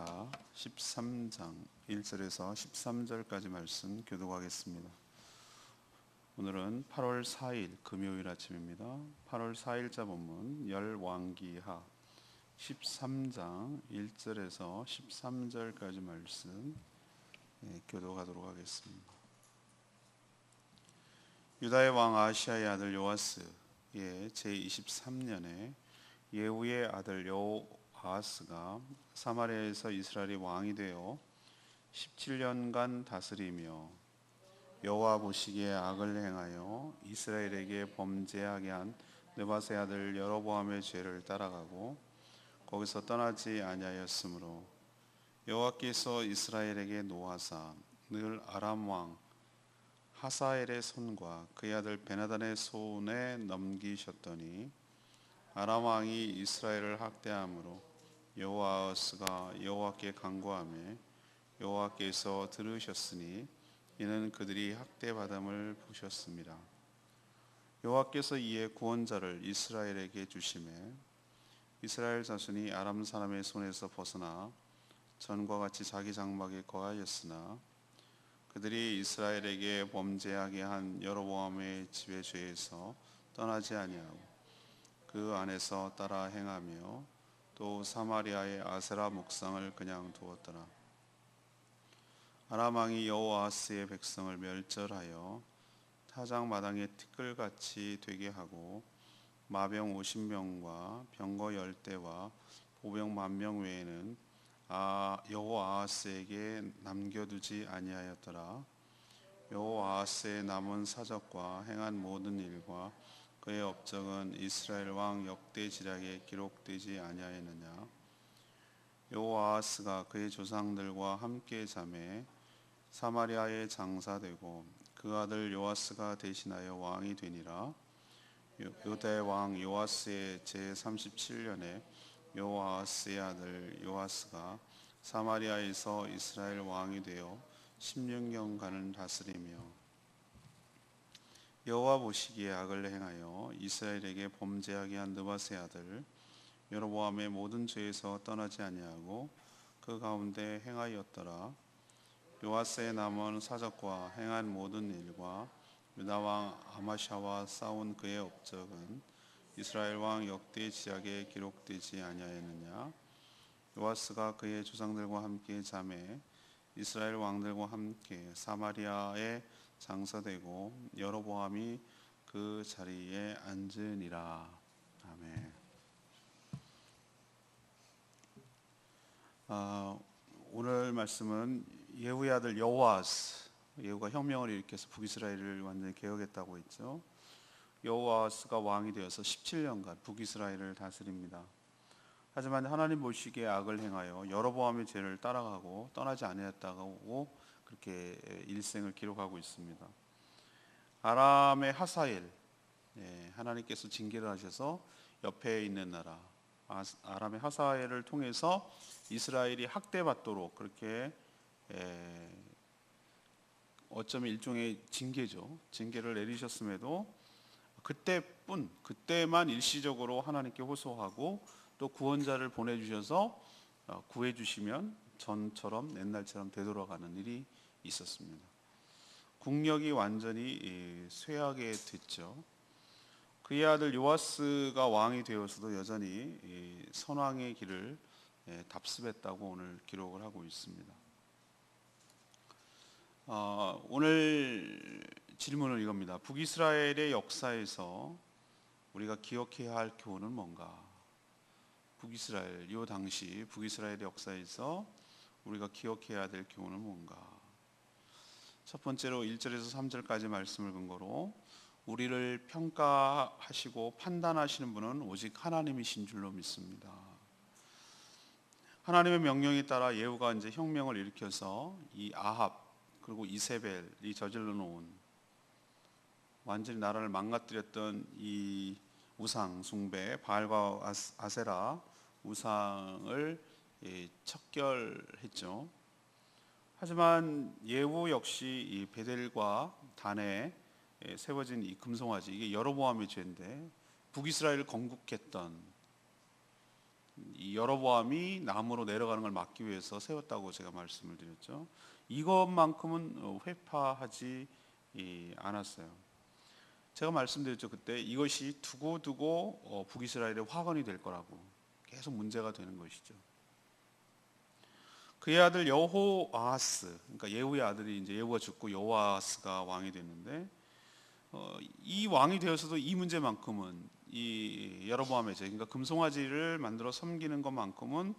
예레미야 13장 1절에서 13절까지 말씀 교독하겠습니다. 오늘은 8월 4일 금요일 아침입니다. 8월 4일자 본문 열왕기하 13장 1절에서 13절까지 말씀 교독하도록 하겠습니다. 유다의 왕 아하시야의 아들 요아스의 제23년에 예후의 아들 여호아하스가 사마리아에서 이스라엘의 왕이 되어 17년간 다스리며 여호와 보시기에 악을 행하여 이스라엘에게 범죄하게 한 느밧의 아들 여로보암의 죄를 따라가고 거기서 떠나지 아니하였으므로 여호와께서 이스라엘에게 노하사 늘 아람 왕 하사엘의 손과 그의 아들 베나단의 손에 넘기셨더니 아람 왕이 이스라엘을 학대함으로 여호아하스가 여호와께 간구하며 여호와께서 들으셨으니 이는 그들이 학대받음을 보셨습니다. 여호와께서 이에 구원자를 이스라엘에게 주시매 이스라엘 자손이 아람 사람의 손에서 벗어나 전과 같이 자기 장막에 거하였으나 그들이 이스라엘에게 범죄하게 한 여로보암의 집의 죄에서 떠나지 아니하고 그 안에서 따라 행하며 또 사마리아의 아세라 목상을 그냥 두었더라. 아람 왕이 여호아하스의 백성을 멸절하여 타작 마당에 티끌같이 되게 하고 마병 50명과 병거 10대와 보병 10,000명 외에는 여호아하스에게 남겨두지 아니하였더라. 여호아하스의 남은 사적과 행한 모든 일과 그의 업적은 이스라엘 왕 역대지략에 기록되지 아니하였느냐. 여호아하스가 그의 조상들과 함께 잠에 사마리아에 장사되고 그 아들 요아스가 대신하여 왕이 되니라. 유다의 왕 요아스의 제37년에 여호아하스의 아들 요아스가 사마리아에서 이스라엘 왕이 되어 16년간을 다스리며 여호와 보시기에 악을 행하여 이스라엘에게 범죄하게 한 느밧의 아들 여로보암의 모든 죄에서 떠나지 아니하고 그 가운데 행하였더라. 요아스의 남은 사적과 행한 모든 일과 유다 왕 아마샤와 싸운 그의 업적은 이스라엘 왕 역대 지략에 기록되지 아니하였느냐. 요아스가 그의 조상들과 함께 잠에 이스라엘 왕들과 함께 사마리아에 장사되고 여로보암이 그 자리에 앉으니라. 아멘. 오늘 말씀은 예후의 아들 여호아스, 예후가 혁명을 일으켜서 북이스라엘을 완전히 개혁했다고 했죠. 여호아스가 왕이 되어서 17년간 북이스라엘을 다스립니다. 하지만 하나님 보시기에 악을 행하여 여로보암의 죄를 따라가고 떠나지 아니했다고 그렇게 일생을 기록하고 있습니다. 아람의 하사엘, 하나님께서 징계를 하셔서 옆에 있는 나라 아람의 하사엘을 통해서 이스라엘이 학대받도록 그렇게 어쩌면 일종의 징계죠. 징계를 내리셨음에도 그때만 일시적으로 하나님께 호소하고 또 구원자를 보내주셔서 구해주시면 전처럼 옛날처럼 되돌아가는 일이 있었습니다. 국력이 완전히 쇠하게 됐죠. 그의 아들 요아스가 왕이 되어서도 여전히 선왕의 길을 답습했다고 오늘 기록을 하고 있습니다. 오늘 질문은 이겁니다. 북이스라엘의 역사에서 우리가 기억해야 할 교훈은 뭔가? 북이스라엘, 이 당시 북이스라엘의 역사에서 우리가 기억해야 될 교훈은 뭔가? 첫 번째로 1절에서 3절까지 말씀을 근거로 우리를 평가하시고 판단하시는 분은 오직 하나님이신 줄로 믿습니다. 하나님의 명령에 따라 예후가 이제 혁명을 일으켜서 이 아합 그리고 이세벨이 저질러 놓은 완전히 나라를 망가뜨렸던 이 우상 숭배 바알과 아세라 우상을 척결했죠. 하지만 예후 역시 이 베델과 단에 세워진 이 금송아지, 이게 여로보암의 죄인데 북이스라엘을 건국했던 이 여로보암이 남으로 내려가는 걸 막기 위해서 세웠다고 제가 말씀을 드렸죠. 이것만큼은 회파하지 않았어요. 제가 말씀드렸죠. 그때 이것이 두고두고 북이스라엘의 화건이 될 거라고 계속 문제가 되는 것이죠. 그의 아들 여호아하스, 그러니까 예후의 아들이 이제 예후가 죽고 여호아하스가 왕이 됐는데 이 왕이 되어서도 이 문제만큼은 이 여로보암의 죄, 그러니까 금송아지를 만들어 섬기는 것만큼은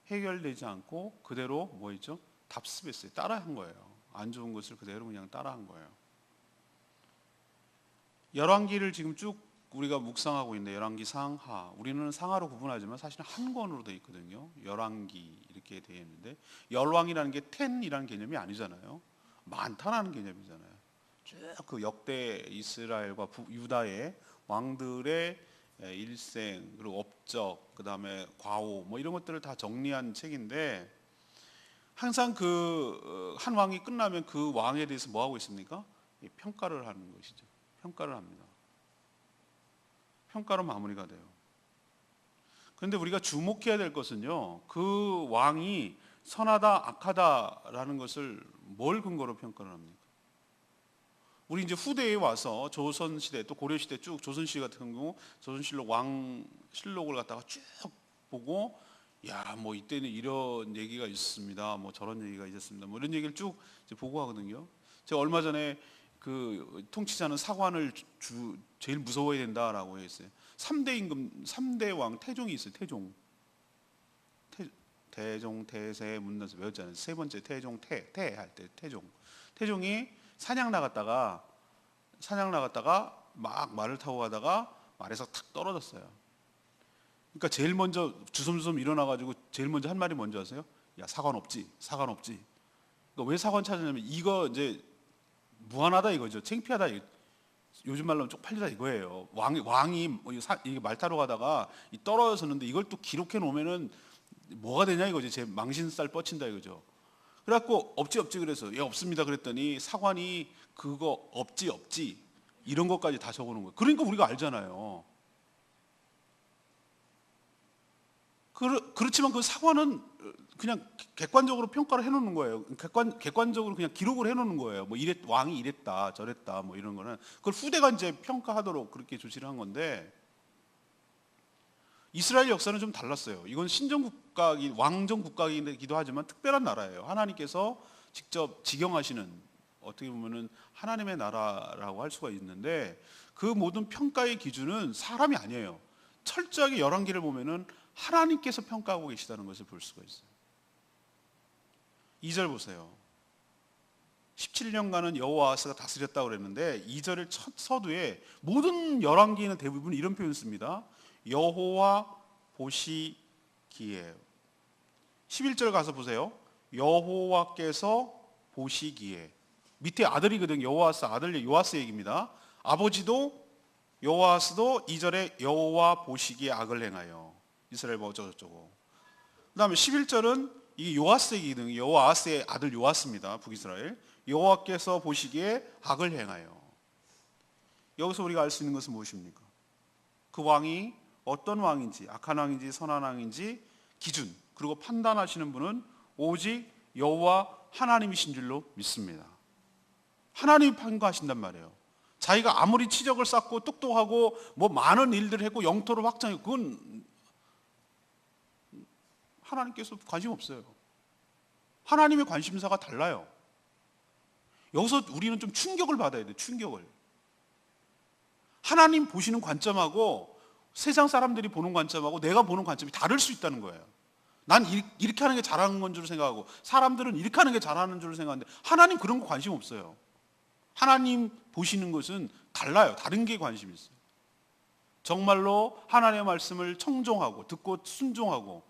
해결되지 않고 그대로 뭐 있죠? 답습했어요. 따라한 거예요. 안 좋은 것을 그대로 그냥 따라한 거예요. 열왕기를 지금 쭉 우리가 묵상하고 있는데 열왕기 상하, 우리는 상하로 구분하지만 사실은 한 권으로 되어 있거든요. 열왕기 이렇게 되어 있는데 열왕이라는 게 텐이라는 개념이 아니잖아요. 많다라는 개념이잖아요. 쭉 그 역대 이스라엘과 유다의 왕들의 일생 그리고 업적 그다음에 과오 뭐 이런 것들을 다 정리한 책인데 항상 그 한 왕이 끝나면 그 왕에 대해서 뭐 하고 있습니까? 평가를 하는 것이죠. 평가를 합니다. 평가로 마무리가 돼요. 그런데 우리가 주목해야 될 것은요, 그 왕이 선하다 악하다라는 것을 뭘 근거로 평가를 합니까? 우리 이제 후대에 와서 조선 시대 또 고려 시대 쭉 조선 시 같은 경우 조선실록 왕실록을 갖다가 쭉 보고 야 뭐 이때는 이런 얘기가 있었습니다. 뭐 저런 얘기가 있었습니다. 뭐 이런 얘기를 쭉 이제 보고 하거든요. 제가 얼마 전에 그 통치자는 사관을 제일 무서워해야 된다라고 했어요. 3대 임금 3대 왕 태종이 있어요. 태종 태세 문단서 외웠잖아요. 세 번째 태종 태 할 때 태종이 사냥 나갔다가 막 말을 타고 가다가 말에서 탁 떨어졌어요. 그러니까 제일 먼저 주섬주섬 일어나가지고 제일 먼저 한 말이 뭔지 아세요? 야 사관 없지. 그러니까 왜 사관 찾았냐면 이거 이제 무한하다 이거죠. 창피하다. 요즘 말로 쪽팔리다 이거예요. 왕이 이게 말 타러 가다가 떨어졌었는데 이걸 또 기록해 놓으면은 뭐가 되냐 이거지. 제 망신살 뻗친다 이거죠. 그래갖고 없지 그래서 예 없습니다 그랬더니 사관이 그거 없지 이런 것까지 다 적어놓은 거예요. 그러니까 우리가 알잖아요. 그렇지만 그 사관은 그냥 객관적으로 평가를 해놓는 거예요. 객관적으로 그냥 기록을 해놓는 거예요. 뭐 왕이 이랬다 저랬다 뭐 이런 거는 그걸 후대가 이제 평가하도록 그렇게 조치를 한 건데 이스라엘 역사는 좀 달랐어요. 이건 신정국가기 왕정 국가이기도 하지만 특별한 나라예요. 하나님께서 직접 지경하시는 어떻게 보면은 하나님의 나라라고 할 수가 있는데 그 모든 평가의 기준은 사람이 아니에요. 철저하게 열왕기를 보면은 하나님께서 평가하고 계시다는 것을 볼 수가 있어요. 2절 보세요. 17년간은 여호아하스가 다스렸다고 그랬는데 2절의 첫 서두에 모든 열왕기에는 대부분 이런 표현을 씁니다. 여호와 보시기에. 11절 가서 보세요. 여호와께서 보시기에. 밑에 아들이거든. 여호아스 아들 요아스 얘기입니다. 아버지도 여호아스도 2절에 여호와 보시기에 악을 행하여 이스라엘 뭐 어쩌고저쩌고. 그 다음에 11절은 이 요아스 얘기거든. 여호아스의 아들 요아스입니다. 북이스라엘. 여호와께서 보시기에 악을 행하여. 여기서 우리가 알 수 있는 것은 무엇입니까? 그 왕이 어떤 왕인지 악한 왕인지 선한 왕인지 기준 그리고 판단하시는 분은 오직 여호와 하나님이신 줄로 믿습니다. 하나님이 판가하신단 말이에요. 자기가 아무리 치적을 쌓고 똑똑하고 뭐 많은 일들을 했고 영토를 확장했고 그건 하나님께서 관심 없어요. 하나님의 관심사가 달라요. 여기서 우리는 좀 충격을 받아야 돼요. 충격을. 하나님 보시는 관점하고 세상 사람들이 보는 관점하고 내가 보는 관점이 다를 수 있다는 거예요. 난 이렇게 하는 게 잘하는 건 줄 생각하고 사람들은 이렇게 하는 게 잘하는 줄 생각하는데 하나님 그런 거 관심 없어요. 하나님 보시는 것은 달라요. 다른 게 관심이 있어요. 정말로 하나님의 말씀을 청종하고 듣고 순종하고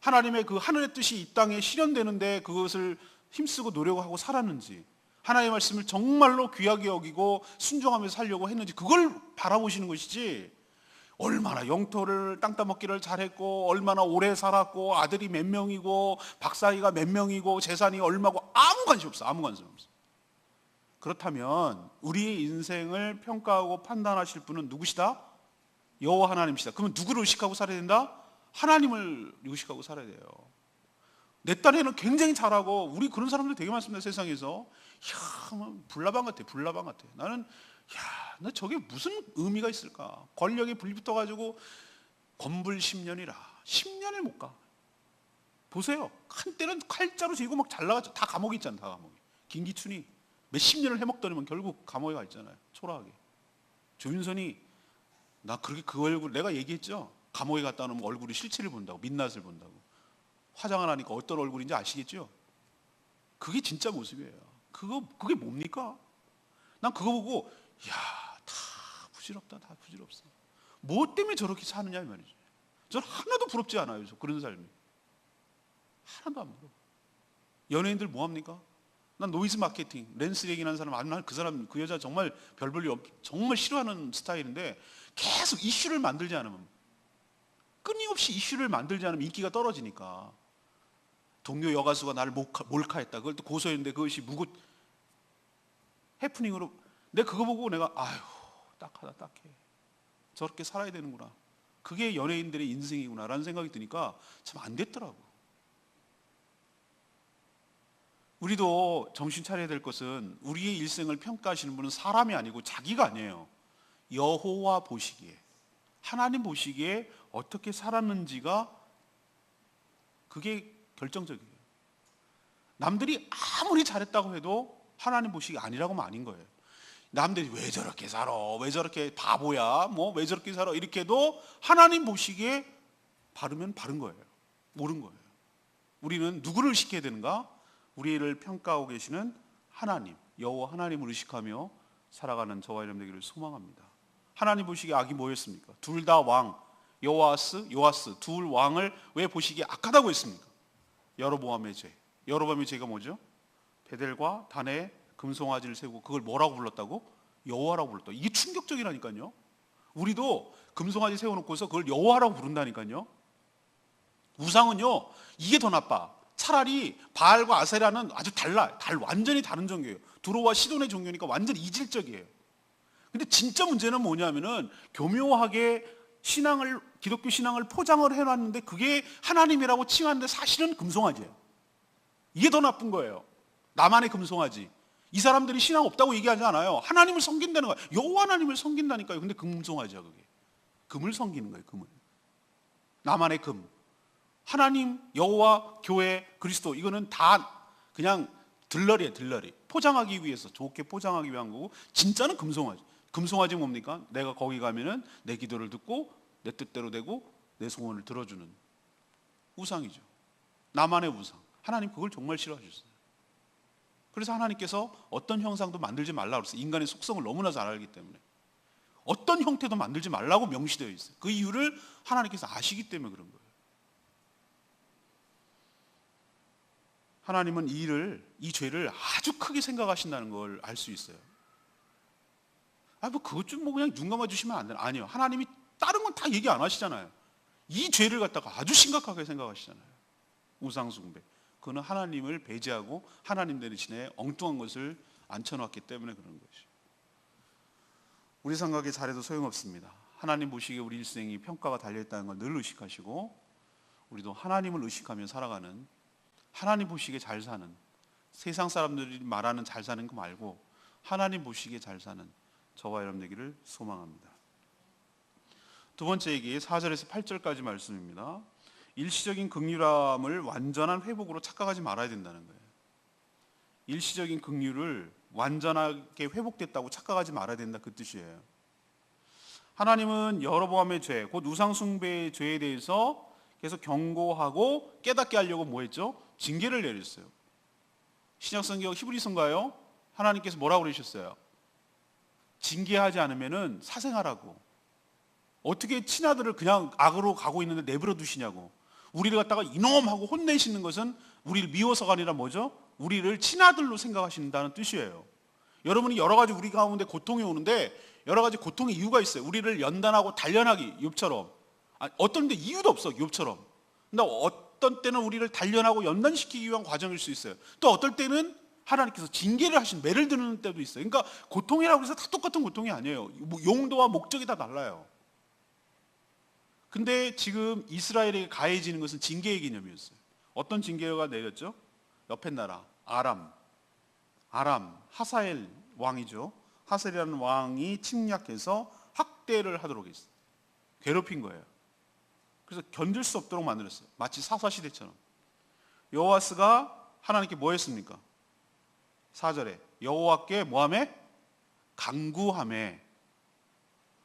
하나님의 그 하늘의 뜻이 이 땅에 실현되는데 그것을 힘쓰고 노력하고 살았는지 하나님의 말씀을 정말로 귀하게 여기고 순종하면서 살려고 했는지 그걸 바라보시는 것이지 얼마나 영토를 땅 따먹기를 잘했고 얼마나 오래 살았고 아들이 몇 명이고 박사이가 몇 명이고 재산이 얼마고 아무 관심 없어. 아무 관심 없어. 그렇다면 우리의 인생을 평가하고 판단하실 분은 누구시다? 여호와 하나님이시다. 그러면 누구를 의식하고 살아야 된다? 하나님을 의식하고 살아야 돼요. 내 딴에는 굉장히 잘하고, 우리 그런 사람들 되게 많습니다, 세상에서. 이야, 뭐 불나방 같아, 불나방 같아. 나는, 야, 나 저게 무슨 의미가 있을까? 권력에 불붙어가지고 건불 10년이라 10년을 못 가. 보세요. 한때는 칼자루 지고 막 잘 나갔죠. 다 감옥에 있잖아, 다 감옥에. 김기춘이 몇십 년을 해먹더니만 결국 감옥에 가 있잖아요. 초라하게. 조윤선이, 나 그렇게 그 얼굴, 내가 얘기했죠. 감옥에 갔다 오면 얼굴이 실체를 본다고, 민낯을 본다고. 화장을 하니까 어떤 얼굴인지 아시겠죠? 그게 진짜 모습이에요. 그게 뭡니까? 난 그거 보고, 야, 다 부질없다, 다 부질없어. 뭐 때문에 저렇게 사느냐 이 말이죠. 저는 하나도 부럽지 않아요, 그런 삶이. 하나도 안 부러워. 연예인들 뭐 합니까? 난 노이즈 마케팅, 랜스 얘기하는 사람, 난 그 사람, 그 여자 정말 별 볼 일 정말 싫어하는 스타일인데, 계속 이슈를 만들지 않으면, 끊임없이 이슈를 만들지 않으면 인기가 떨어지니까. 동료 여가수가 나를 몰카했다. 그걸 또 고소했는데 그것이 해프닝으로. 내가 그거 보고 내가, 아유, 딱하다, 딱해. 저렇게 살아야 되는구나. 그게 연예인들의 인생이구나 라는 생각이 드니까 참 안 됐더라고. 우리도 정신 차려야 될 것은, 우리의 일생을 평가하시는 분은 사람이 아니고 자기가 아니에요. 여호와 보시기에, 하나님 보시기에 어떻게 살았는지가, 그게 결정적이에요. 남들이 아무리 잘했다고 해도 하나님 보시기에 아니라고 하면 아닌 거예요. 남들이 왜 저렇게 살아, 왜 저렇게 바보야, 뭐 왜 저렇게 살아, 이렇게 해도 하나님 보시기에 바르면 바른 거예요. 옳은 거예요. 우리는 누구를 의식해야 되는가? 우리를 평가하고 계시는 하나님, 여호와 하나님을 의식하며 살아가는 저와 여러분 되기를 소망합니다. 하나님 보시기에 악이 뭐였습니까? 둘 다 왕, 요아스 둘 왕을 왜 보시기에 악하다고 했습니까? 여로보암의 죄. 여로보암의 죄가 뭐죠? 베델과 단에 금송아지를 세우고 그걸 뭐라고 불렀다고? 여호와라고 불렀다. 이게 충격적이라니까요. 우리도 금송아지 세워놓고서 그걸 여호와라고 부른다니까요. 우상은요, 이게 더 나빠. 차라리 바알과 아세라는 아주 완전히 다른 종교예요. 두로와 시돈의 종교니까 완전히 이질적이에요. 근데 진짜 문제는 뭐냐면은, 교묘하게 기독교 신앙을 포장을 해놨는데 그게 하나님이라고 칭하는데 사실은 금송아지예요. 이게 더 나쁜 거예요. 나만의 금송아지. 이 사람들이 신앙 없다고 얘기하지 않아요. 하나님을 섬긴다는 거예요. 여호와 하나님을 섬긴다니까요. 근데 금송아지야, 그게. 금을 섬기는 거예요, 금을. 나만의 금. 하나님, 여호와, 교회, 그리스도, 이거는 다 그냥 들러리예요, 들러리. 포장하기 위해서, 좋게 포장하기 위한 거고, 진짜는 금송아지. 금송아지 뭡니까? 내가 거기 가면은 내 기도를 듣고 내 뜻대로 되고 내 소원을 들어주는 우상이죠. 나만의 우상. 하나님 그걸 정말 싫어하셨어요. 그래서 하나님께서 어떤 형상도 만들지 말라고 그랬어요. 인간의 속성을 너무나 잘 알기 때문에. 어떤 형태도 만들지 말라고 명시되어 있어요. 그 이유를 하나님께서 아시기 때문에 그런 거예요. 하나님은 이 죄를 아주 크게 생각하신다는 걸 알 수 있어요. 뭐 그것 좀 뭐 그냥 눈 감아 주시면 안 되나? 아니요. 하나님이 다른 건 다 얘기 안 하시잖아요. 이 죄를 갖다가 아주 심각하게 생각하시잖아요. 우상숭배. 그거는 하나님을 배제하고 하나님 대신에 엉뚱한 것을 앉혀놨기 때문에 그런 것이죠. 우리 생각에 잘해도 소용없습니다. 하나님 보시기에 우리 일생이 평가가 달려있다는 걸 늘 의식하시고, 우리도 하나님을 의식하며 살아가는, 하나님 보시기에 잘 사는, 세상 사람들이 말하는 잘 사는 거 말고 하나님 보시기에 잘 사는 저와 여러분 되기를 소망합니다. 두 번째 얘기, 4절에서 8절까지 말씀입니다. 일시적인 긍휼함을 완전한 회복으로 착각하지 말아야 된다는 거예요. 일시적인 긍휼을 완전하게 회복됐다고 착각하지 말아야 된다, 그 뜻이에요. 하나님은 여로보암의 죄, 곧 우상숭배의 죄에 대해서 계속 경고하고 깨닫게 하려고 뭐 했죠? 징계를 내렸어요. 신약성경 히브리서인가요? 하나님께서 뭐라고 그러셨어요? 징계하지 않으면은 사생하라고. 어떻게 친아들을 그냥 악으로 가고 있는데 내버려 두시냐고. 우리를 갖다가 이놈하고 혼내시는 것은 우리를 미워서가 아니라 뭐죠? 우리를 친아들로 생각하신다는 뜻이에요. 여러분이 여러 가지 우리 가운데 고통이 오는데 여러 가지 고통의 이유가 있어요. 우리를 연단하고 단련하기, 욥처럼. 어떤 데 이유도 없어, 욥처럼. 근데 어떤 때는 우리를 단련하고 연단시키기 위한 과정일 수 있어요. 또 어떨 때는 하나님께서 징계를 하신, 매를 드는 때도 있어요. 그러니까 고통이라고 해서 다 똑같은 고통이 아니에요. 용도와 목적이 다 달라요. 근데 지금 이스라엘에게 가해지는 것은 징계의 개념이었어요. 어떤 징계가 내렸죠? 옆에 나라 아람 하사엘 왕이죠. 하사엘이라는 왕이 침략해서 학대를 하도록 했어요. 괴롭힌 거예요. 그래서 견딜 수 없도록 만들었어요. 마치 사사시대처럼. 여호와스가 하나님께 뭐 했습니까? 4절에 여호와께 뭐하매? 간구하매.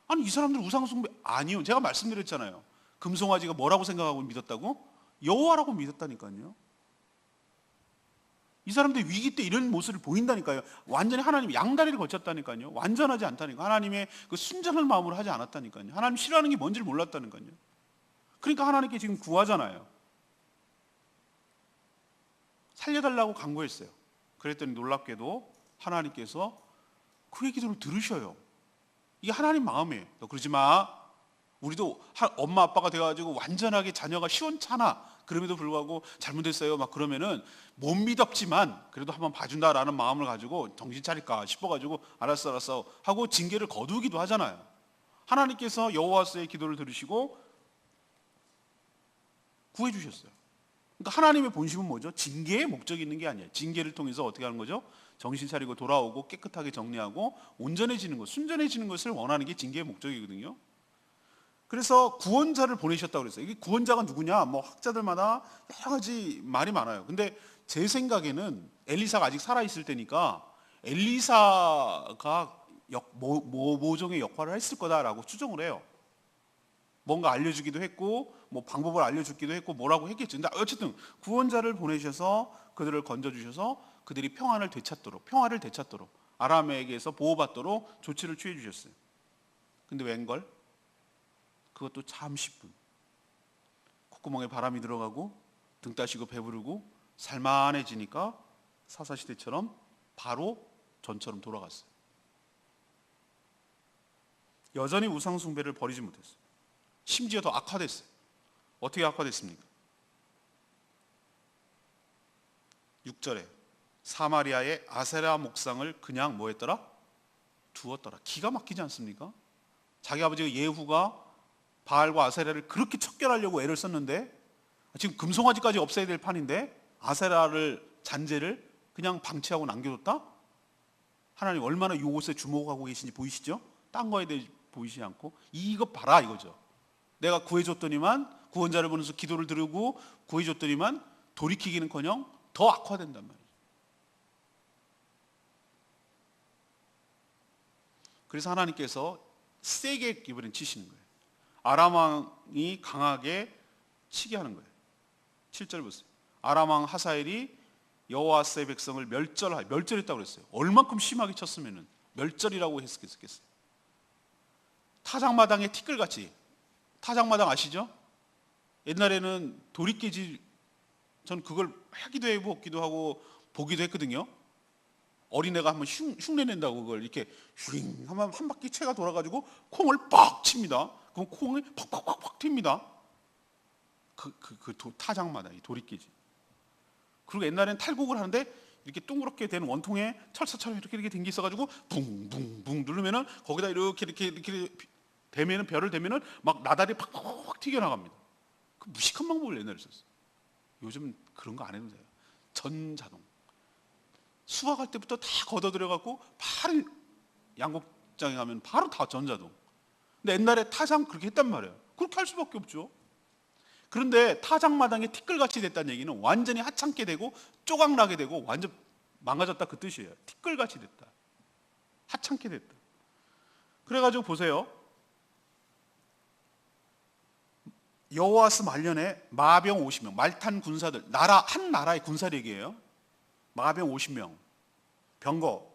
아니 이 사람들 우상숭배 아니요. 제가 말씀드렸잖아요. 금송아지가 뭐라고 생각하고 믿었다고? 여호와라고 믿었다니까요. 이 사람들 위기 때 이런 모습을 보인다니까요. 완전히 하나님 양다리를 거쳤다니까요. 완전하지 않다니까. 하나님의 그 순전한 마음으로 하지 않았다니까요. 하나님 싫어하는 게 뭔지를 몰랐다니까요. 그러니까 하나님께 지금 구하잖아요. 살려달라고 간구했어요. 그랬더니 놀랍게도 하나님께서 그의 기도를 들으셔요. 이게 하나님 마음이에요. 너 그러지 마. 우리도 엄마 아빠가 돼가지고 완전하게 자녀가 시원찮아. 그럼에도 불구하고 잘못했어요. 막 그러면은 못 믿었지만 그래도 한번 봐준다라는 마음을 가지고 정신 차릴까 싶어가지고 알았어 하고 징계를 거두기도 하잖아요. 하나님께서 여호와스의 기도를 들으시고 구해주셨어요. 그러니까 하나님의 본심은 뭐죠? 징계의 목적이 있는 게 아니에요. 징계를 통해서 어떻게 하는 거죠? 정신 차리고 돌아오고 깨끗하게 정리하고 온전해지는 것, 순전해지는 것을 원하는 게 징계의 목적이거든요. 그래서 구원자를 보내셨다고 그랬어요. 이게 구원자가 누구냐? 뭐 학자들마다 여러 가지 말이 많아요. 근데 제 생각에는 엘리사가 아직 살아있을 때니까 엘리사가 모종의 역할을 했을 거다라고 추정을 해요. 뭔가 알려주기도 했고 뭐 방법을 알려주기도 했고 뭐라고 했겠죠. 근데 어쨌든 구원자를 보내셔서 그들을 건져주셔서 그들이 평화를 되찾도록 아람에게서 보호받도록 조치를 취해 주셨어요. 근데 웬걸? 그것도 참 10분. 콧구멍에 바람이 들어가고 등 따시고 배부르고 살만해지니까 사사시대처럼 바로 전처럼 돌아갔어요. 여전히 우상숭배를 버리지 못했어요. 심지어 더 악화됐어요. 어떻게 악화됐습니까? 6절에 사마리아의 아세라 목상을 그냥 뭐 했더라? 두었더라. 기가 막히지 않습니까? 자기 아버지가 예후가 바알과 아세라를 그렇게 척결하려고 애를 썼는데 지금 금송아지까지 없애야 될 판인데 아세라를 잔재를 그냥 방치하고 남겨뒀다? 하나님 얼마나 이것에 주목하고 계신지 보이시죠? 딴 거에 대해 보이시지 않고 이거 봐라 이거죠. 내가 구해줬더니만 구원자를 보내서 기도를 들으고 구해줬더니만 돌이키기는커녕 더 악화된단 말이에요. 그래서 하나님께서 세게 이번엔 치시는 거예요. 아람 왕이 강하게 치게 하는 거예요. 7절 보세요. 아람 왕 하사엘이 여호와스의 백성을 멸절했다고 그랬어요. 얼만큼 심하게 쳤으면은 멸절이라고 했겠어요. 타작마당에 티끌같이. 타작마당 아시죠? 옛날에는 도리깨지 전 그걸 하기도 해보기도 하고 보기도 했거든요. 어린애가 한번 흉내 낸다고 그걸 이렇게 휘잉 하면 한 바퀴 채가 돌아가지고 콩을 빡 칩니다. 그럼 콩이 팍팍팍팍 튑니다. 타작마다 이 도리깨지. 그리고 옛날엔 탈곡을 하는데 이렇게 동그랗게 된 원통에 철사처럼 이렇게 된 게 있어가지고 붕붕붕 누르면은 거기다 이렇게 대면은 별을 대면은 막 나달이 팍팍팍 튀겨나갑니다. 그 무식한 방법을 옛날에 썼어요. 요즘 그런 거 안 해도 돼요. 전자동. 수확할 때부터 다 걷어들여갖고 바로 양곡장에 가면 바로 다 전자동. 근데 옛날에 타장 그렇게 했단 말이에요. 그렇게 할 수밖에 없죠. 그런데 타작마당에 티끌같이 됐다는 얘기는 완전히 하찮게 되고 쪼각나게 되고 완전 망가졌다 그 뜻이에요. 티끌같이 됐다. 하찮게 됐다. 그래가지고 보세요. 여호와스 말년에 마병 50명, 말탄 군사들, 한 나라의 군사력이에요. 마병 50명, 병거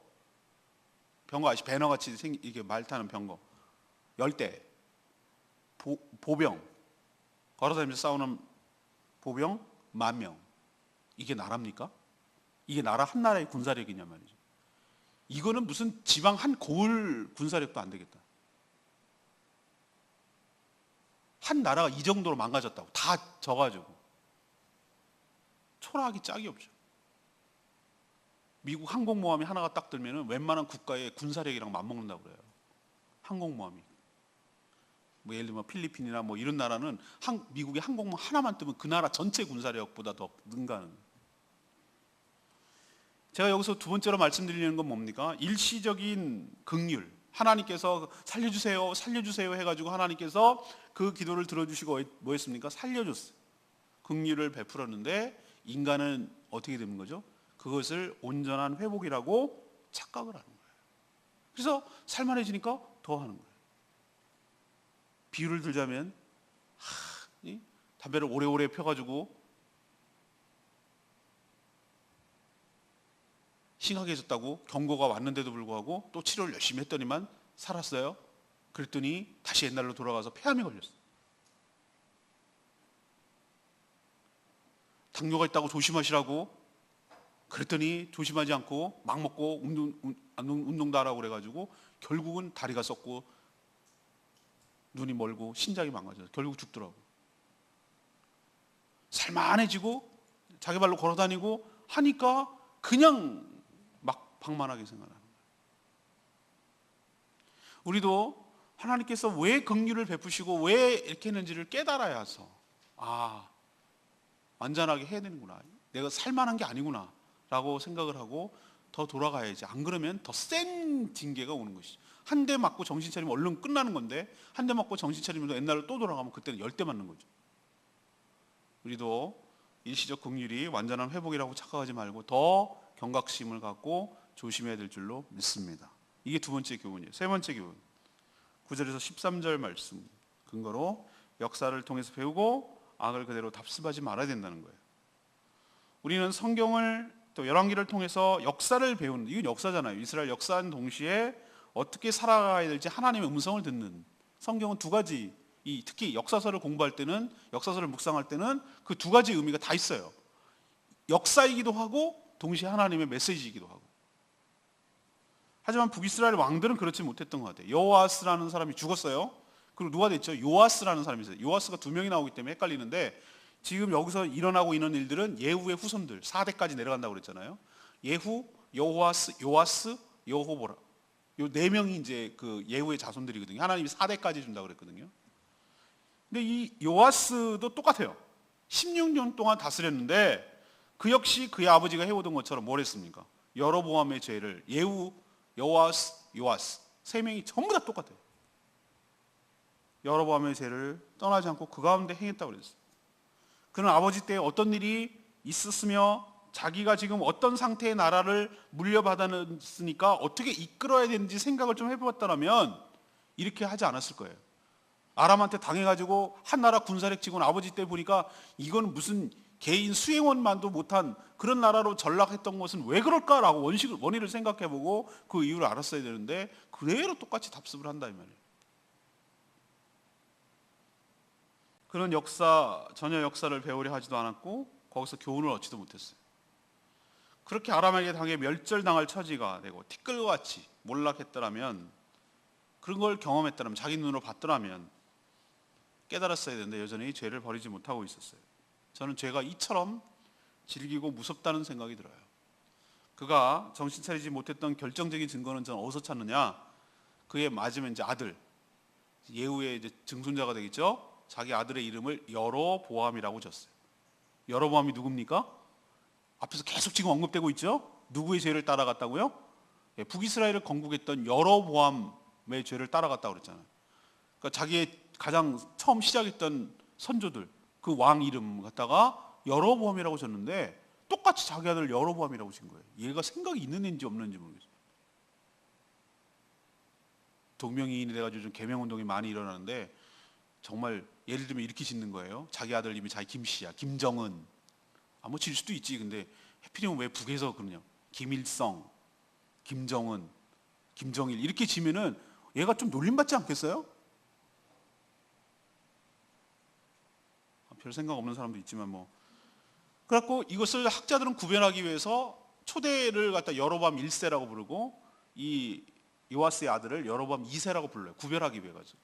아시 배너같이 이게 말 타는 병거, 열대, 보병, 걸어다니면서 싸우는 보병 10,000명. 이게 나라입니까? 이게 한 나라의 군사력이냐 말이죠. 이거는 무슨 지방 한 고을 군사력도 안 되겠다. 한 나라가 이 정도로 망가졌다고 다 져가지고 초라하기 짝이 없죠. 미국 항공모함이 하나가 딱 들면은 웬만한 국가의 군사력이랑 맞먹는다고 그래요. 항공모함이. 뭐 예를 들면 필리핀이나 뭐 이런 나라는 미국의 항공모 하나만 뜨면 그 나라 전체 군사력보다 더 능가하는. 제가 여기서 두 번째로 말씀드리는 건 뭡니까? 일시적인 긍휼. 하나님께서 살려주세요, 살려주세요 해가지고 하나님께서 그 기도를 들어주시고 뭐 했습니까? 살려줬어요. 긍휼을 베풀었는데 인간은 어떻게 되는 거죠? 그것을 온전한 회복이라고 착각을 하는 거예요. 그래서 살만해지니까 더 하는 거예요. 비유를 들자면 담배를 오래오래 펴가지고 심각해졌다고 경고가 왔는데도 불구하고 또 치료를 열심히 했더니만 살았어요. 그랬더니 다시 옛날로 돌아가서 폐암이 걸렸어요. 당뇨가 있다고 조심하시라고 그랬더니 조심하지 않고 막 먹고 운동도 하라고 그래가지고 결국은 다리가 썩고 눈이 멀고 신장이 망가져서 결국 죽더라고. 살만해지고 자기 발로 걸어다니고 하니까 그냥 막 방만하게 생각하는 거예요. 우리도 하나님께서 왜 긍휼을 베푸시고 왜 이렇게 했는지를 깨달아야 해서 완전하게 해야 되는구나, 내가 살만한 게 아니구나 라고 생각을 하고 더 돌아가야지. 안 그러면 더 센 징계가 오는 것이죠. 한 대 맞고 정신 차리면 얼른 끝나는 건데 한 대 맞고 정신 차리면 옛날로 또 돌아가면 그때는 10대 맞는 거죠. 우리도 일시적 긍휼이 완전한 회복이라고 착각하지 말고 더 경각심을 갖고 조심해야 될 줄로 믿습니다. 이게 두 번째 교훈이에요. 세 번째 교훈, 9절에서 13절 말씀 근거로 역사를 통해서 배우고 악을 그대로 답습하지 말아야 된다는 거예요. 우리는 성경을 또 열왕기를 통해서 역사를 배우는, 이건 역사잖아요. 이스라엘 역사는 동시에 어떻게 살아가야 될지 하나님의 음성을 듣는. 성경은 두 가지, 특히 역사서를 공부할 때는, 역사서를 묵상할 때는 그 두 가지 의미가 다 있어요. 역사이기도 하고 동시에 하나님의 메시지이기도 하고. 하지만 북이스라엘 왕들은 그렇지 못했던 것 같아요. 여호아스라는 사람이 죽었어요. 그리고 누가 됐죠? 요아스라는 사람이 있어요. 요아스가 두 명이 나오기 때문에 헷갈리는데, 지금 여기서 일어나고 있는 일들은 예후의 후손들 4대까지 내려간다고 그랬잖아요. 예후, 여호아스, 요아스, 여호보라, 요 네 명이 이제 그 예후의 자손들이거든요. 하나님이 4대까지 준다고 그랬거든요. 근데 이 요아스도 똑같아요. 16년 동안 다스렸는데 그 역시 그의 아버지가 해오던 것처럼 뭘 했습니까? 여로보암의 죄를, 예후, 여호아스, 요아스 세 명이 전부 다 똑같아요. 여로보암의 죄를 떠나지 않고 그 가운데 행했다고 그랬어요. 그는 아버지 때 어떤 일이 있었으며 자기가 지금 어떤 상태의 나라를 물려받았으니까 어떻게 이끌어야 되는지 생각을 좀 해보았다면 이렇게 하지 않았을 거예요. 아람한테 당해가지고 한 나라 군사력 치고는 아버지 때 보니까 이건 무슨 개인 수행원만도 못한 그런 나라로 전락했던 것은 왜 그럴까라고 원인을 생각해보고 그 이유를 알았어야 되는데 그대로 똑같이 답습을 한다 이 말이에요. 그런 전혀 역사를 배우려 하지도 않았고 거기서 교훈을 얻지도 못했어요. 그렇게 아람에게 당해 멸절당할 처지가 되고 티끌같이 몰락했더라면, 그런 걸 경험했더라면, 자기 눈으로 봤더라면 깨달았어야 되는데 여전히 죄를 버리지 못하고 있었어요. 저는 죄가 이처럼 질기고 무섭다는 생각이 들어요. 그가 정신 차리지 못했던 결정적인 증거는 저는 어디서 찾느냐? 그의 맞으면 이제 아들, 예후의 이제 증손자가 되겠죠. 자기 아들의 이름을 여로보암이라고 졌어요. 여로보암이 누굽니까? 앞에서 계속 지금 언급되고 있죠. 누구의 죄를 따라갔다고요? 북이스라엘을 건국했던 여로보암의 죄를 따라갔다고 그랬잖아요. 그러니까 자기의 가장 처음 시작했던 선조들, 그 왕 이름 갖다가 여로보암이라고 졌는데 똑같이 자기 아들 여로보암이라고 진 거예요. 얘가 생각이 있는 애인지 없는 애인지 모르겠어요. 동명이인이 돼가지고 좀 계명운동이 많이 일어나는데 정말 예를 들면 이렇게 짓는 거예요. 자기 아들 이름이 자기 김씨야, 김정은. 뭐 질 수도 있지. 근데 해필이면 왜 북에서 그러냐? 김일성, 김정은, 김정일 이렇게 지면은 얘가 좀 놀림받지 않겠어요? 별 생각 없는 사람도 있지만 뭐. 그래갖고 이것을 학자들은 구별하기 위해서 초대를 갖다 여로보암 1세라고 부르고 이 요아스의 아들을 여로보암 2세라고 불러요. 구별하기 위해 가지고.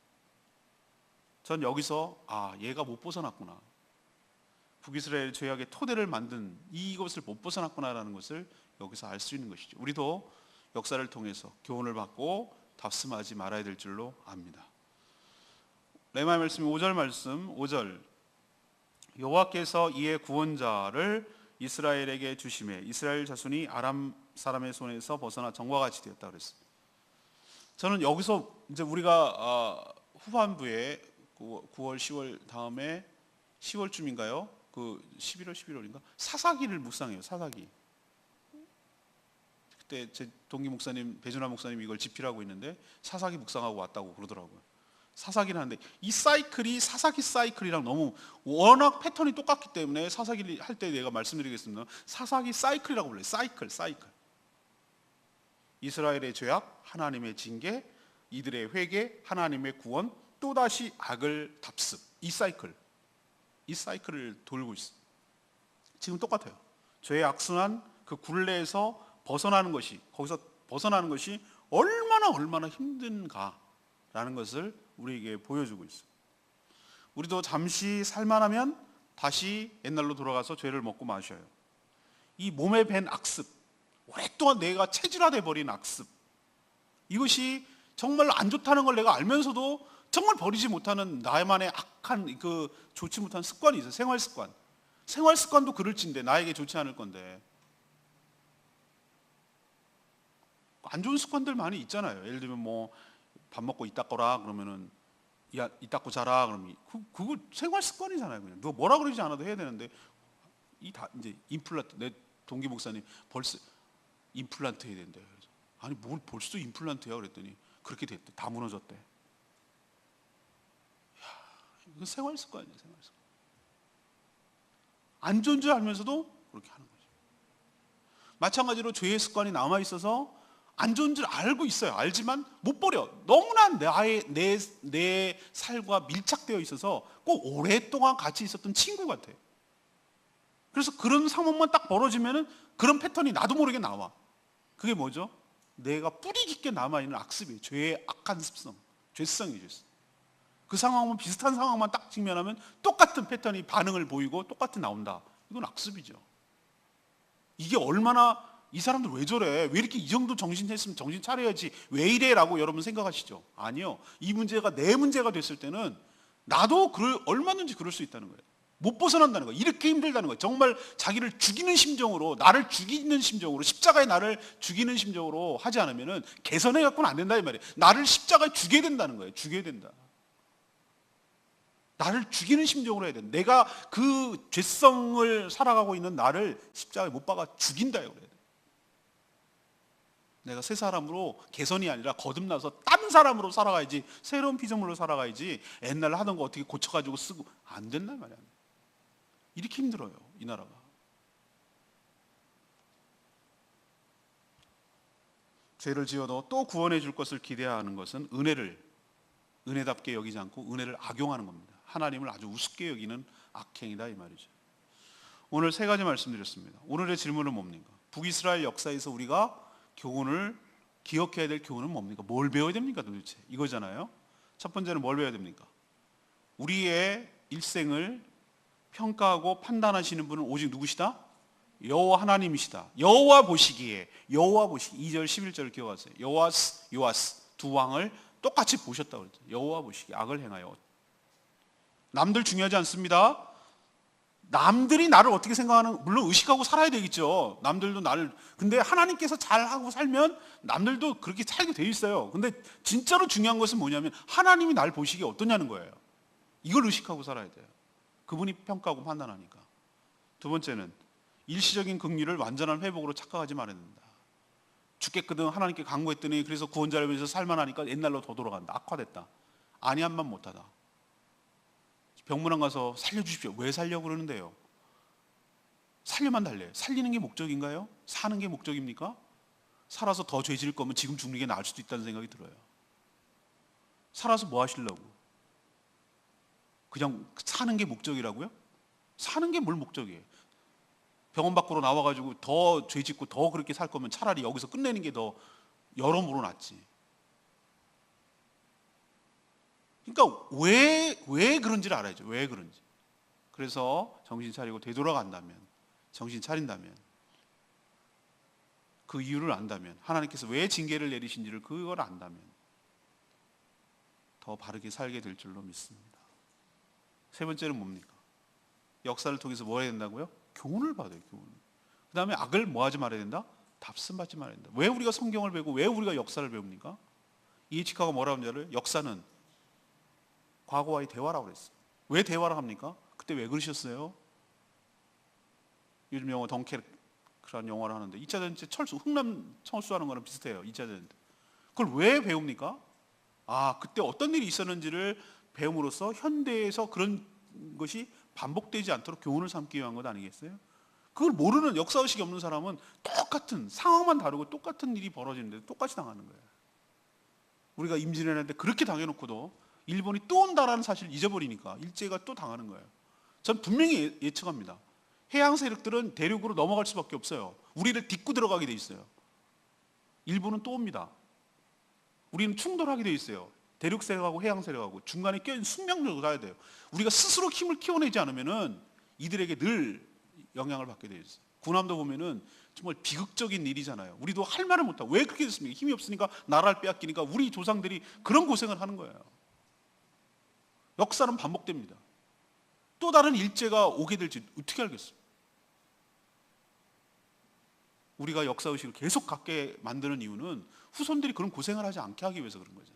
전 여기서 얘가 못 벗어났구나. 북이스라엘 죄악의 토대를 만든 이것을 못 벗어났구나라는 것을 여기서 알 수 있는 것이죠. 우리도 역사를 통해서 교훈을 받고 답습하지 말아야 될 줄로 압니다. 레마의 말씀이 5절 말씀 5절 여호와께서 이의 구원자를 이스라엘에게 주심에 이스라엘 자손이 아람 사람의 손에서 벗어나 정과 같이 되었다 그랬어요. 저는 여기서 이제 우리가 후반부에 9월 10월 다음에 10월쯤인가요? 그 11월 11월인가? 사사기를 묵상해요. 사사기. 그때 제 동기 목사님 배준하 목사님 이걸 집필하고 있는데 사사기 묵상하고 왔다고 그러더라고요. 사사기를 하는데 이 사이클이 사사기 사이클이랑 너무 워낙 패턴이 똑같기 때문에 사사기를 할 때 내가 말씀드리겠습니다. 사사기 사이클이라고 불러요. 사이클. 이스라엘의 죄악, 하나님의 징계, 이들의 회개, 하나님의 구원, 또다시 악을 답습. 이 사이클을 돌고 있어요. 지금 똑같아요. 죄의 악순환, 그 굴레에서 벗어나는 것이, 거기서 벗어나는 것이 얼마나 힘든가라는 것을 우리에게 보여주고 있어요. 우리도 잠시 살만하면 다시 옛날로 돌아가서 죄를 먹고 마셔요. 이 몸에 밴 악습, 오랫동안 내가 체질화돼 버린 악습, 이것이 정말 안 좋다는 걸 내가 알면서도 정말 버리지 못하는 나만의 악한 그 좋지 못한 습관이 있어요. 생활 습관도 그럴진데 나에게 좋지 않을 건데 안 좋은 습관들 많이 있잖아요. 예를 들면 뭐 밥 먹고 이 닦거라 그러면은 야, 이 닦고 자라 그러면 그거 생활 습관이잖아요. 그냥 누가 뭐라 그러지 않아도 해야 되는데 이제 임플란트, 내 동기 목사님 벌써 임플란트 해야 된대요. 그래서 아니 뭘 벌써 임플란트야 그랬더니 그렇게 됐대. 다 무너졌대. 야, 이건 생활 습관이에요. 생활 습관. 안 좋은 줄 알면서도 그렇게 하는 거죠. 마찬가지로 죄의 습관이 남아 있어서 안 좋은 줄 알고 있어요. 알지만 못 버려. 너무나 내 살과 밀착되어 있어서 꼭 오랫동안 같이 있었던 친구 같아요. 그래서 그런 상황만 딱 벌어지면은 그런 패턴이 나도 모르게 나와. 그게 뭐죠? 내가 뿌리 깊게 남아있는 악습이에요. 죄의 악한 습성, 죄성이죠. 그 상황은 비슷한 상황만 딱 직면하면 똑같은 패턴이 반응을 보이고 똑같이 나온다. 이건 악습이죠. 이게 얼마나 이 사람들 왜 저래? 왜 이렇게 이 정도 정신 차려야지. 왜 이래? 라고 여러분 생각하시죠? 아니요. 이 문제가 내 문제가 됐을 때는 나도 얼마든지 그럴 수 있다는 거예요. 못 벗어난다는 거예요. 이렇게 힘들다는 거예요. 정말 자기를 죽이는 심정으로, 나를 죽이는 심정으로, 십자가에 나를 죽이는 심정으로 하지 않으면 개선해 갖고는 안 된다 이 말이에요. 나를 십자가에 죽여야 된다는 거예요. 죽여야 된다. 나를 죽이는 심정으로 해야 된다. 내가 그 죄성을 살아가고 있는 나를 십자가에 못 박아 죽인다요. 그래야 돼. 내가 새 사람으로 개선이 아니라 거듭나서 다른 사람으로 살아가야지, 새로운 피조물로 살아가야지 옛날에 하던 거 어떻게 고쳐가지고 쓰고 안 된단 말이야. 이렇게 힘들어요, 이 나라가. 죄를 지어도 또 구원해 줄 것을 기대하는 것은 은혜답게 여기지 않고 은혜를 악용하는 겁니다. 하나님을 아주 우습게 여기는 악행이다 이 말이죠. 오늘 세 가지 말씀드렸습니다. 오늘의 질문은 뭡니까? 북이스라엘 역사에서 우리가 기억해야 될 교훈은 뭡니까? 뭘 배워야 됩니까 도대체? 이거잖아요. 첫 번째는 뭘 배워야 됩니까? 우리의 일생을 평가하고 판단하시는 분은 오직 누구시다? 여호와 하나님이시다. 여호와 보시기에 2절 11절을 기억하세요. 요아스 두 왕을 똑같이 보셨다고 그랬죠. 여호와 보시기에 악을 행하여. 남들 중요하지 않습니다. 남들이 나를 어떻게 생각하는, 물론 의식하고 살아야 되겠죠. 남들도 나를, 근데 하나님께서 잘하고 살면 남들도 그렇게 살게 돼 있어요. 근데 진짜로 중요한 것은 뭐냐면 하나님이 나를 보시기에 어떠냐는 거예요. 이걸 의식하고 살아야 돼요. 그분이 평가하고 판단하니까. 두 번째는 일시적인 긍휼을 완전한 회복으로 착각하지 말아야 된다. 죽겠거든 하나님께 간구했더니 그래서 구원자를 위해서 살만하니까 옛날로 더 돌아간다. 악화됐다. 아니한만 못하다. 병문안 가서 살려주십시오. 왜 살려고 그러는데요? 살려만 달래. 살리는 게 목적인가요? 사는 게 목적입니까? 살아서 더 죄 지을 거면 지금 죽는 게 나을 수도 있다는 생각이 들어요. 살아서 뭐 하시려고? 그냥 사는 게 목적이라고요? 사는 게 뭘 목적이에요? 병원 밖으로 나와가지고 더 죄 짓고 더 그렇게 살 거면 차라리 여기서 끝내는 게 더 여러모로 낫지. 그러니까 왜 그런지를 알아야죠. 왜 그런지. 그래서 정신 차리고 되돌아간다면, 정신 차린다면, 그 이유를 안다면, 하나님께서 왜 징계를 내리신지를 그걸 안다면 더 바르게 살게 될 줄로 믿습니다. 세 번째는 뭡니까? 역사를 통해서 뭐 해야 된다고요? 교훈을 받아요. 교훈. 그 다음에 악을 뭐 하지 말아야 된다? 답습받지 말아야 된다. 왜 우리가 성경을 배우고 왜 우리가 역사를 배웁니까? 이에치카가 뭐라고 하냐면 역사는 과거와의 대화라고 그랬어요. 왜 대화를 합니까? 그때 왜 그러셨어요? 요즘 영어 덩케르크라는 영어를 하는데 2차 대전 철수, 흥남 철수하는 거랑 비슷해요. 2차 대전 때. 그걸 왜 배웁니까? 그때 어떤 일이 있었는지를 배움으로써 현대에서 그런 것이 반복되지 않도록 교훈을 삼기 위한 것 아니겠어요? 그걸 모르는 역사의식이 없는 사람은 똑같은 상황만 다르고 똑같은 일이 벌어지는데 똑같이 당하는 거예요. 우리가 임진왜란 때 그렇게 당해놓고도 일본이 또 온다라는 사실을 잊어버리니까 일제가 또 당하는 거예요. 전 분명히 예측합니다. 해양 세력들은 대륙으로 넘어갈 수밖에 없어요. 우리를 딛고 들어가게 돼 있어요. 일본은 또 옵니다. 우리는 충돌하게 돼 있어요. 대륙 세력하고 해양 세력하고 중간에 껴있는 숙명력을 가야 돼요. 우리가 스스로 힘을 키워내지 않으면은 이들에게 늘 영향을 받게 돼 있어요. 군함도 보면은 정말 비극적인 일이잖아요. 우리도 할 말을 못하고 왜 그렇게 됐습니까? 힘이 없으니까 나라를 빼앗기니까 우리 조상들이 그런 고생을 하는 거예요. 역사는 반복됩니다. 또 다른 일제가 오게 될지 어떻게 알겠어요? 우리가 역사의식을 계속 갖게 만드는 이유는 후손들이 그런 고생을 하지 않게 하기 위해서 그런 거잖아요.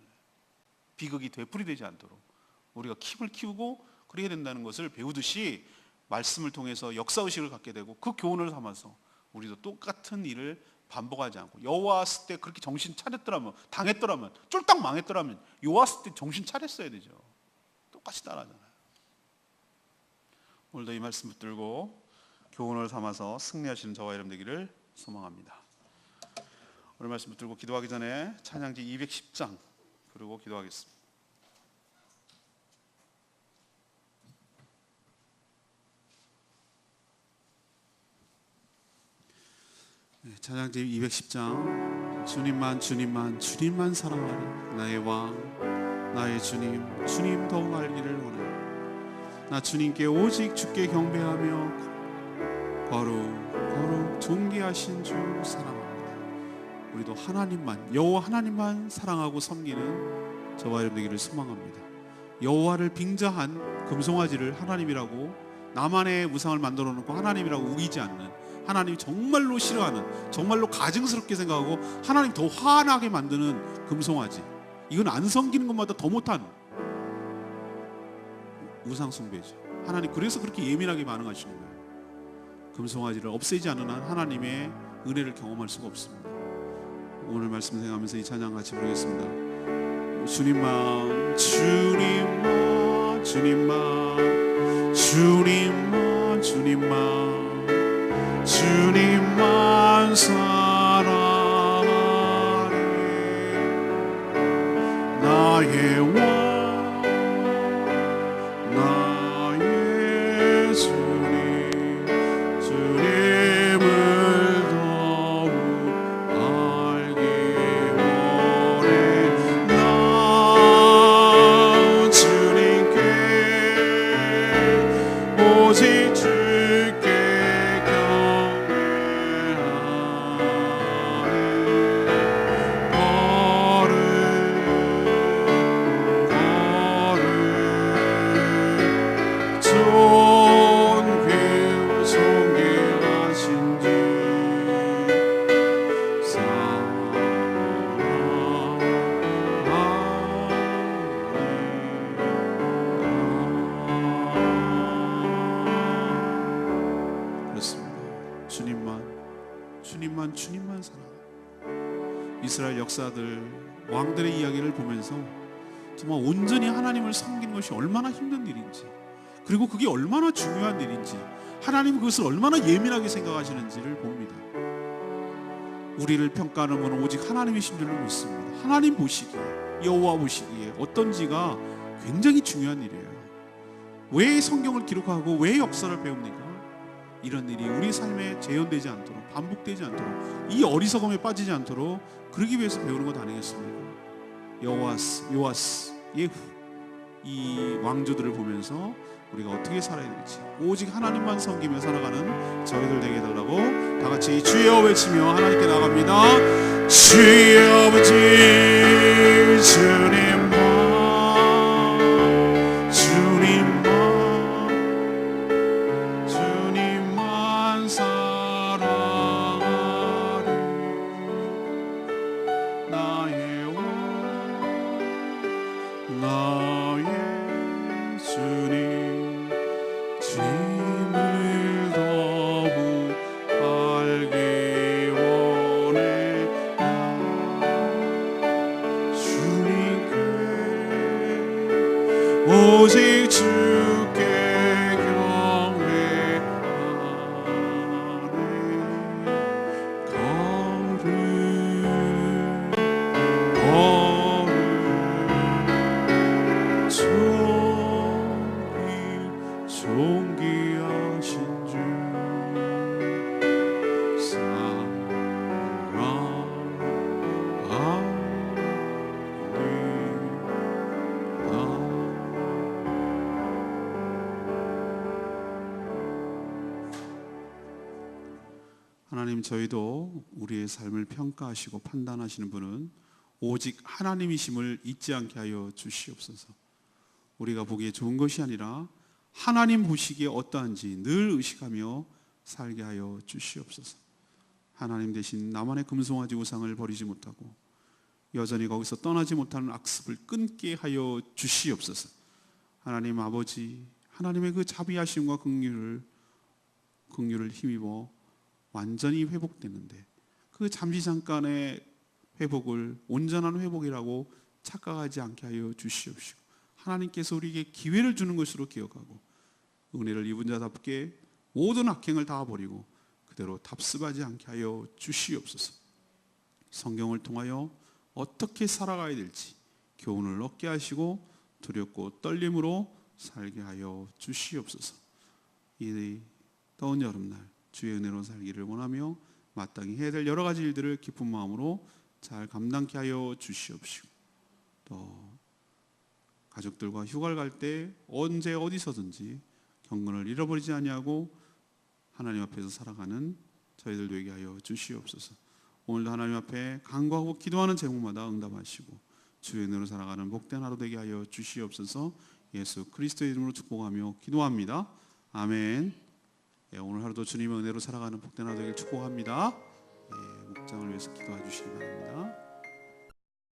비극이 되풀이되지 않도록 우리가 힘을 키우고 그래야 된다는 것을 배우듯이 말씀을 통해서 역사의식을 갖게 되고 그 교훈을 삼아서 우리도 똑같은 일을 반복하지 않고 여호와스 때 그렇게 정신 차렸더라면 당했더라면 쫄딱 망했더라면 여호와스 때 정신 차렸어야 되죠. 똑같이 따라하잖아요. 오늘도 이 말씀 붙들고 교훈을 삼아서 승리하시는 저와 여러분 되기를 소망합니다. 오늘 말씀 붙들고 기도하기 전에 찬양지 210장 그리고 기도하겠습니다. 찬양지 210장 주님만 주님만 주님만 사랑하리 나의 왕 나의 주님 주님 더욱 알기를 원하리 나 주님께 오직 주께 경배하며 거룩 존귀하신 주 사랑합니다. 우리도 하나님만 여호와 하나님만 사랑하고 섬기는 저와 여러분 되기를 소망합니다. 여호와를 빙자한 금송아지를 하나님이라고 나만의 우상을 만들어 놓고 하나님이라고 우기지 않는 하나님이 정말로 싫어하는 정말로 가증스럽게 생각하고 하나님 더 화나게 만드는 금송아지 이건 안 섬기는 것마다 더 못한 우상 숭배죠. 하나님 그래서 그렇게 예민하게 반응하시는 거예요. 금송아지를 없애지 않는 한 하나님의 은혜를 경험할 수가 없습니다. 오늘 말씀 생각하면서 이 찬양 같이 부르겠습니다. 주님만 주님만 주님만 주님만 주님만 주님만 사랑하리 나의 왕 나의 주님 주님을 더욱 알기 원해 나 주님께 오직 주님만 사랑. 이스라엘 역사들 왕들의 이야기를 보면서 정말 온전히 하나님을 섬기는 것이 얼마나 힘든 일인지 그리고 그게 얼마나 중요한 일인지 하나님은 그것을 얼마나 예민하게 생각하시는지를 봅니다. 우리를 평가하는 분은 오직 하나님이신 줄로 믿습니다. 하나님 보시기에 여호와 보시기에 어떤지가 굉장히 중요한 일이에요. 왜 성경을 기록하고 왜 역사를 배웁니까? 이런 일이 우리 삶에 재현되지 않도록 반복되지 않도록 이 어리석음에 빠지지 않도록 그러기 위해서 배우는 것 아니겠습니까? 요아스 예후 이 왕조들을 보면서 우리가 어떻게 살아야 될지 오직 하나님만 섬기며 살아가는 저희들 되게 해달라고 다 같이 주여 외치며 하나님께 나갑니다. 주여 아버지 주님만 하나님, 저희도 우리의 삶을 평가하시고 판단하시는 분은 오직 하나님이심을 잊지 않게 하여 주시옵소서. 우리가 보기에 좋은 것이 아니라 하나님 보시기에 어떠한지 늘 의식하며 살게 하여 주시옵소서. 하나님 대신 나만의 금송아지 우상을 버리지 못하고 여전히 거기서 떠나지 못하는 악습을 끊게 하여 주시옵소서. 하나님 아버지, 하나님의 그 자비하심과 긍휼을 힘입어 완전히 회복되는데 그 잠시 잠깐의 회복을 온전한 회복이라고 착각하지 않게 하여 주시옵시고, 하나님께서 우리에게 기회를 주는 것으로 기억하고 은혜를 입은 자답게 모든 악행을 다 버리고 그대로 답습하지 않게 하여 주시옵소서. 성경을 통하여 어떻게 살아가야 될지 교훈을 얻게 하시고 두렵고 떨림으로 살게 하여 주시옵소서. 이 더운 여름날 주의 은혜로 살기를 원하며 마땅히 해야 될 여러 가지 일들을 기쁜 마음으로 잘 감당케 하여 주시옵시고, 또 가족들과 휴가를 갈 때 언제 어디서든지 경건을 잃어버리지 아니하고 하나님 앞에서 살아가는 저희들 되게 하여 주시옵소서. 오늘도 하나님 앞에 간구하고 기도하는 제목마다 응답하시고 주의 은혜로 살아가는 복된 하루 되게 하여 주시옵소서. 예수 그리스도의 이름으로 축복하며 기도합니다. 아멘. 오늘 하루도 주님의 은혜로 살아가는 복된 하루 되길 축복합니다. 목장을 위해서 기도해 주시기 바랍니다.